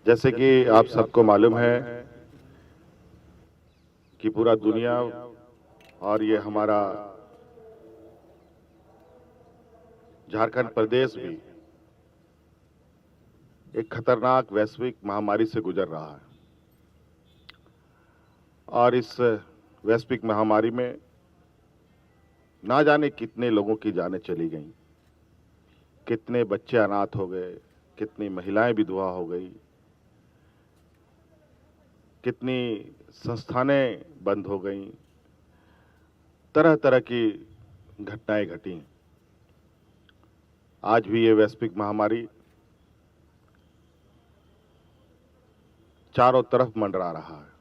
जैसे कि आप सबको मालूम है कि पूरा दुनिया और ये हमारा झारखंड प्रदेश भी एक खतरनाक वैश्विक महामारी से गुजर रहा है। और इस वैश्विक महामारी में ना जाने कितने लोगों की जानें चली गईं, कितने बच्चे अनाथ हो गए, कितनी महिलाएं विधवा हो गई, कितनी संस्थानें बंद हो गईं, तरह तरह की घटनाएं घटी। आज भी ये वैश्विक महामारी चारों तरफ मंडरा रहा है।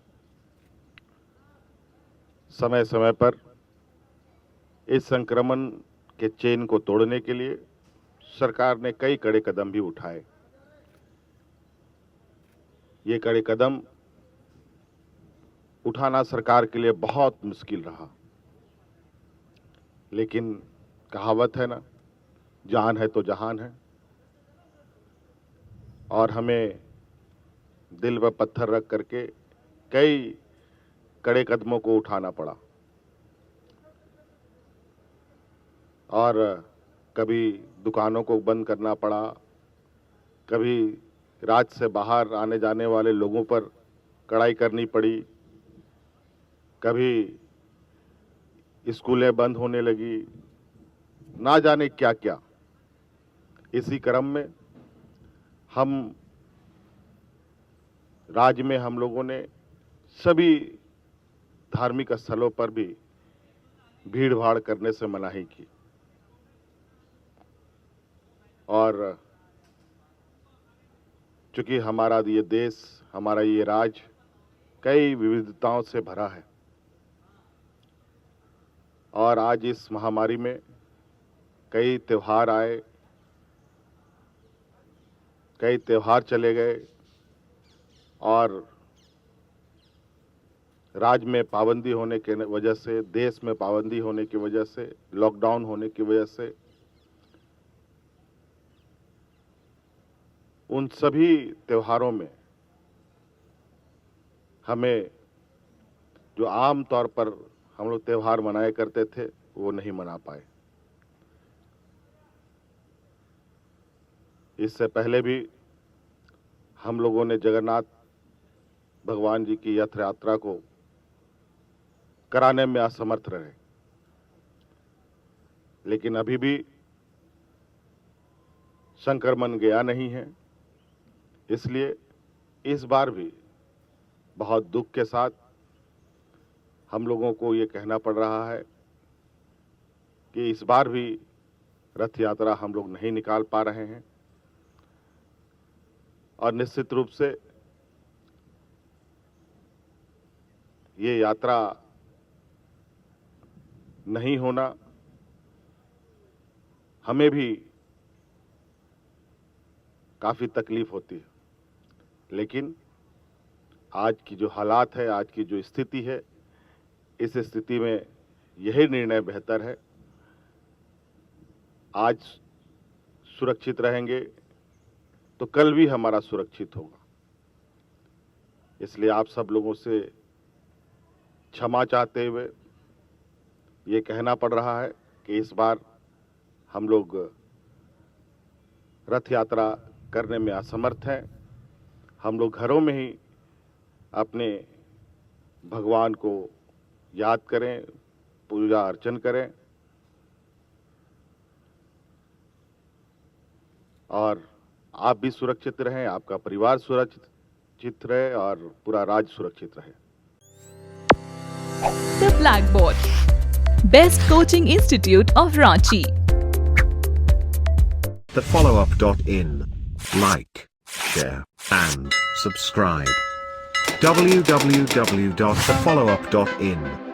समय समय पर इस संक्रमण के चेन को तोड़ने के लिए सरकार ने कई कड़े कदम भी उठाए। ये कड़े कदम उठाना सरकार के लिए बहुत मुश्किल रहा, लेकिन कहावत है ना, जान है तो जहान है। और हमें दिल पर पत्थर रख करके कई कड़े कदमों को उठाना पड़ा। और कभी दुकानों को बंद करना पड़ा, कभी राज्य से बाहर आने जाने वाले लोगों पर कड़ाई करनी पड़ी, कभी स्कूलें बंद होने लगी, ना जाने क्या क्या। इसी क्रम में राज्य में हम लोगों ने सभी धार्मिक स्थलों पर भी भीड़ भाड़ करने से मनाही की। और चूंकि हमारा ये देश, हमारा ये राज्य कई विविधताओं से भरा है, और आज इस महामारी में कई त्योहार आए, कई त्योहार चले गए, और राज्य में पाबंदी होने के वजह से, देश में पाबंदी होने की वजह से, लॉकडाउन होने की वजह से उन सभी त्योहारों में हमें जो आम तौर पर हम लोग त्योहार मनाया करते थे वो नहीं मना पाए। इससे पहले भी हम लोगों ने जगन्नाथ भगवान जी की रथ यात्रा को कराने में असमर्थ रहे, लेकिन अभी भी संक्रमण गया नहीं है। इसलिए इस बार भी बहुत दुख के साथ हम लोगों को ये कहना पड़ रहा है कि इस बार भी रथ यात्रा हम लोग नहीं निकाल पा रहे हैं। और निश्चित रूप से ये यात्रा नहीं होना हमें भी काफी तकलीफ होती है, लेकिन आज की जो हालात है, आज की जो स्थिति है, इस स्थिति में यही निर्णय बेहतर है। आज सुरक्षित रहेंगे तो कल भी हमारा सुरक्षित होगा। इसलिए आप सब लोगों से क्षमा चाहते हुए ये कहना पड़ रहा है कि इस बार हम लोग रथ यात्रा करने में असमर्थ हैं। हम लोग घरों में ही अपने भगवान को याद करें, पूजा अर्चन करें, और आप भी सुरक्षित रहें, आपका परिवार सुरक्षित रहे, और पूरा राज्य सुरक्षित रहे। The Blackboard, Best Coaching Institute of Ranchi. thefollowup.in. Like, share, and subscribe. www.thefollowup.in